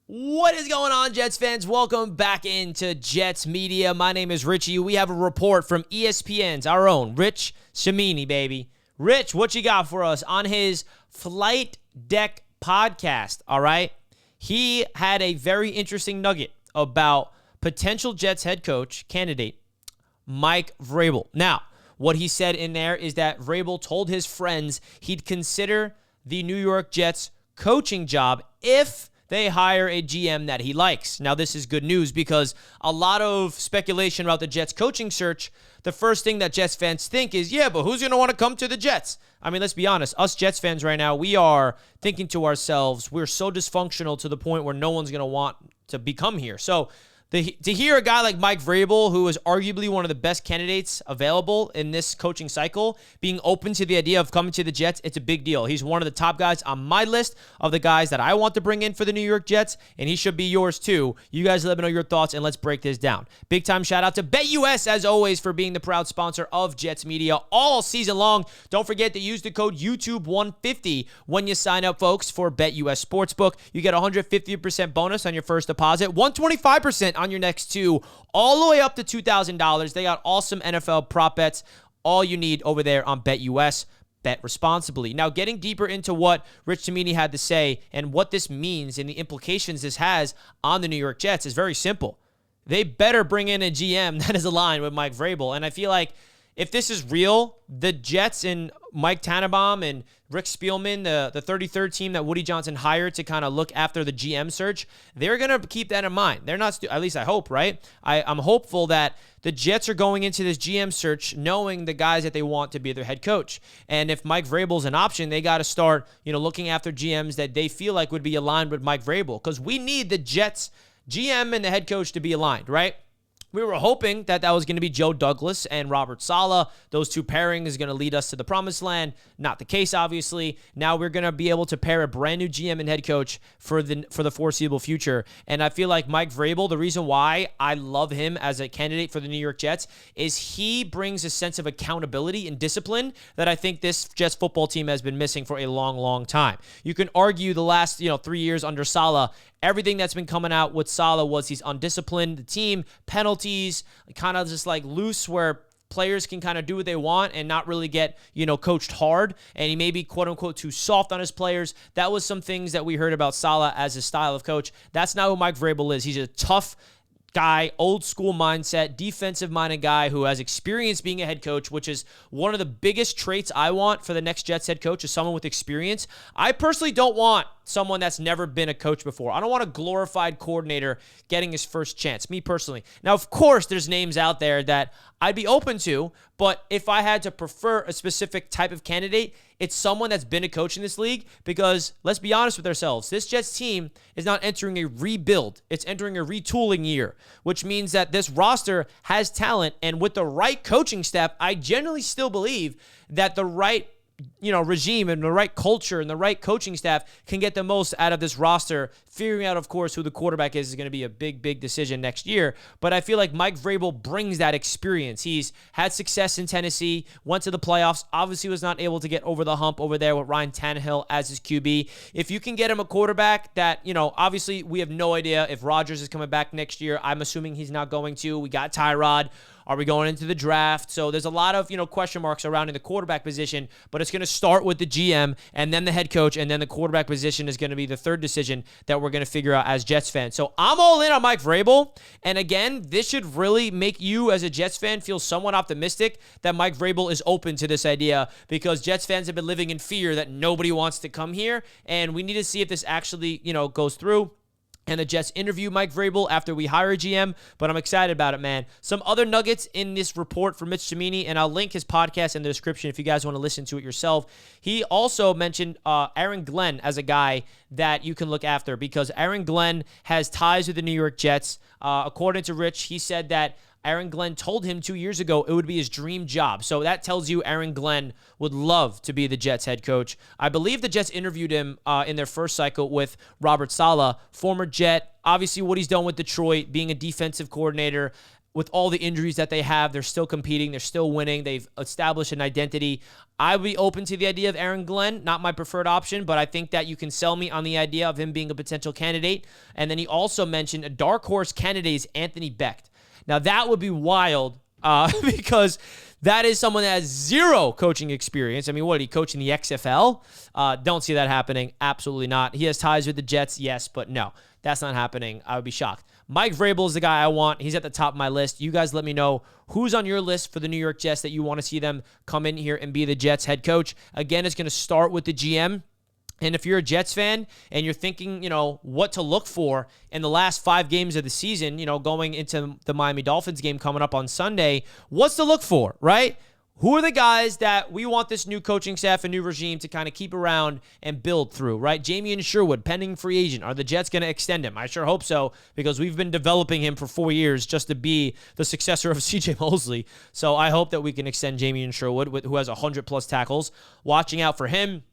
What is going on, Jets fans? Welcome back into Jets Media. My name is Richie. We have a report from ESPN's our own Rich Cimini, baby. Rich, what you got for us on his Flight Deck podcast, all right? He had a very interesting nugget about potential Jets head coach candidate Mike Vrabel. Now, what he said in there is that Vrabel told his friends he'd consider the New York Jets coaching job if they hire a GM that he likes. Now, this is good news because a lot of speculation about the Jets coaching search, the first thing that Jets fans think is, yeah, but who's going to want to come to the Jets? I mean, let's be honest. Us Jets fans right now, we are thinking to ourselves, we're so dysfunctional to the point where no one's going to want to become here. So to hear a guy like Mike Vrabel, who is arguably one of the best candidates available in this coaching cycle, being open to the idea of coming to the Jets, it's a big deal. He's one of the top guys on my list of the guys that I want to bring in for the New York Jets, and he should be yours too. You guys let me know your thoughts, and let's break this down. Big time shout out to BetUS, as always, for being the proud sponsor of Jets Media all season long. Don't forget to use the code YouTube150 when you sign up, folks, for BetUS Sportsbook. You get 150% bonus on your first deposit, 125% on your next two, all the way up to $2,000. They got awesome NFL prop bets. All you need over there on BetUS. Bet responsibly. Now, getting deeper into what Rich Cimini had to say and what this means and the implications this has on the New York Jets is very simple. They better bring in a GM that is aligned with Mike Vrabel. And I feel like if this is real, the Jets and Mike Tannenbaum and Rick Spielman, the 33rd team that Woody Johnson hired to kind of look after the GM search, they're going to keep that in mind. They're not, at least I hope, right? I'm hopeful that the Jets are going into this GM search knowing the guys that they want to be their head coach. And if Mike Vrabel's an option, they got to start, looking after GMs that they feel like would be aligned with Mike Vrabel, because we need the Jets GM and the head coach to be aligned, right? We were hoping that was going to be Joe Douglas and Robert Saleh. Those two pairings is going to lead us to the promised land. Not the case, obviously. Now we're going to be able to pair a brand new GM and head coach for the foreseeable future. And I feel like Mike Vrabel, the reason why I love him as a candidate for the New York Jets is he brings a sense of accountability and discipline that I think this Jets football team has been missing for a long, long time. You can argue the last 3 years under Saleh, everything that's been coming out with Saleh was he's undisciplined. The team, penalties, kind of just like loose where players can kind of do what they want and not really get, coached hard. And he may be, quote unquote, too soft on his players. That was some things that we heard about Saleh as a style of coach. That's not who Mike Vrabel is. He's a tough guy, old school mindset, defensive-minded guy who has experience being a head coach, which is one of the biggest traits I want for the next Jets head coach is someone with experience. I personally don't want someone that's never been a coach before. I don't want a glorified coordinator getting his first chance, me personally. Now, of course, there's names out there that I'd be open to, but if I had to prefer a specific type of candidate, it's someone that's been a coach in this league because, let's be honest with ourselves, this Jets team is not entering a rebuild. It's entering a retooling year, which means that this roster has talent, and with the right coaching staff, I generally still believe that the right regime and the right culture and the right coaching staff can get the most out of this roster. Figuring out, of course, who the quarterback is going to be a big, big decision next year. But I feel like Mike Vrabel brings that experience. He's had success in Tennessee, went to the playoffs, obviously was not able to get over the hump over there with Ryan Tannehill as his QB. If you can get him a quarterback that, obviously we have no idea if Rodgers is coming back next year. I'm assuming he's not going to. We got Tyrod. Are we going into the draft? So there's a lot of, question marks surrounding the quarterback position, but it's going to start with the GM and then the head coach, and then the quarterback position is going to be the third decision that we're going to figure out as Jets fans. So I'm all in on Mike Vrabel. And again, this should really make you as a Jets fan feel somewhat optimistic that Mike Vrabel is open to this idea, because Jets fans have been living in fear that nobody wants to come here. And we need to see if this actually, goes through. And the Jets interview Mike Vrabel after we hire a GM, but I'm excited about it, man. Some other nuggets in this report from Mitch Cimini, and I'll link his podcast in the description if you guys want to listen to it yourself. He also mentioned Aaron Glenn as a guy that you can look after, because Aaron Glenn has ties with the New York Jets. According to Rich, he said that Aaron Glenn told him 2 years ago it would be his dream job. So that tells you Aaron Glenn would love to be the Jets head coach. I believe the Jets interviewed him in their first cycle with Robert Saleh, former Jet. Obviously, what he's done with Detroit, being a defensive coordinator, with all the injuries that they have, they're still competing. They're still winning. They've established an identity. I would be open to the idea of Aaron Glenn, not my preferred option, but I think that you can sell me on the idea of him being a potential candidate. And then he also mentioned a dark horse candidate is Anthony Becht. Now, that would be wild because that is someone that has zero coaching experience. I mean, what, did he coach in the XFL? Don't see that happening. Absolutely not. He has ties with the Jets, yes, but no, that's not happening. I would be shocked. Mike Vrabel is the guy I want. He's at the top of my list. You guys let me know who's on your list for the New York Jets that you want to see them come in here and be the Jets head coach. Again, it's going to start with the GM. And if you're a Jets fan and you're thinking, what to look for in the last 5 games of the season, going into the Miami Dolphins game coming up on Sunday, what's to look for, right? Who are the guys that we want this new coaching staff and new regime to kind of keep around and build through, right? Jamie Sherwood, pending free agent. Are the Jets going to extend him? I sure hope so, because we've been developing him for 4 years just to be the successor of CJ Mosley. So I hope that we can extend Jamie Sherwood, who has 100-plus tackles. Watching out for him.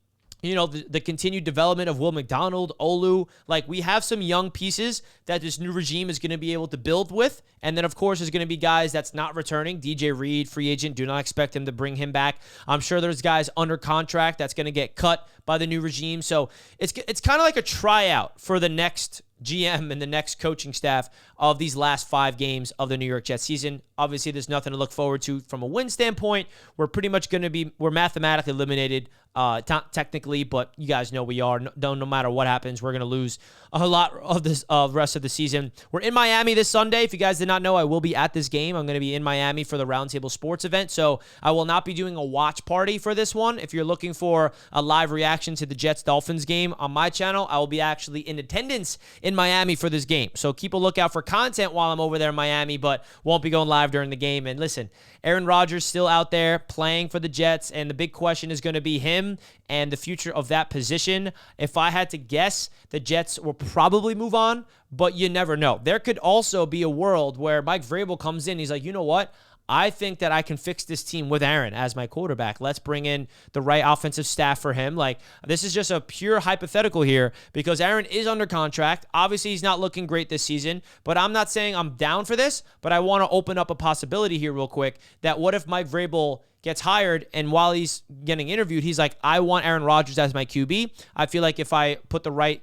The continued development of Will McDonald, Olu. Like, we have some young pieces that this new regime is going to be able to build with. And then, of course, there's going to be guys that's not returning. DJ Reed, free agent. Do not expect him to bring him back. I'm sure there's guys under contract that's going to get cut by the new regime. So it's kind of like a tryout for the next GM and the next coaching staff of these last 5 games of the New York Jets season. Obviously, there's nothing to look forward to from a win standpoint. We're pretty much going to we're mathematically eliminated technically, but you guys know we are. No matter what happens, we're going to lose a lot of this rest of the season. We're in Miami this Sunday. If you guys did not know, I will be at this game. I'm going to be in Miami for the Roundtable Sports event, so I will not be doing a watch party for this one. If you're looking for a live reaction to the Jets-Dolphins game on my channel, I will be actually in attendance in Miami for this game. So keep a lookout for content while I'm over there in Miami, but won't be going live during the game. And listen, Aaron Rodgers still out there playing for the Jets, and the big question is going to be him and the future of that position. If I had to guess, the Jets will probably move on, but you never know. There could also be a world where Mike Vrabel comes in. He's like, you know what? I think that I can fix this team with Aaron as my quarterback. Let's bring in the right offensive staff for him. Like, this is just a pure hypothetical here because Aaron is under contract. Obviously, he's not looking great this season, but I'm not saying I'm down for this, but I want to open up a possibility here real quick that what if Mike Vrabel gets hired and while he's getting interviewed, he's like, I want Aaron Rodgers as my QB. I feel like if I put the right,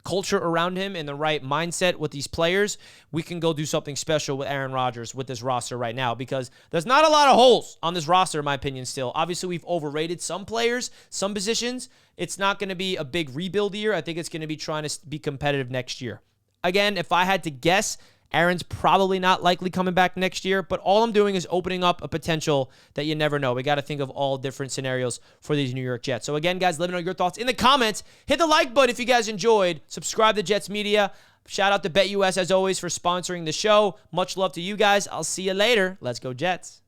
culture around him and the right mindset with these players, we can go do something special with Aaron Rodgers with this roster right now because there's not a lot of holes on this roster, in my opinion, still. Obviously, we've overrated some players, some positions. It's not going to be a big rebuild year. I think it's going to be trying to be competitive next year. Again, if I had to guess, Aaron's probably not likely coming back next year, but all I'm doing is opening up a potential that you never know. We got to think of all different scenarios for these New York Jets. So again, guys, let me know your thoughts in the comments. Hit the like button if you guys enjoyed. Subscribe to Jets Media. Shout out to BetUS, as always, for sponsoring the show. Much love to you guys. I'll see you later. Let's go, Jets.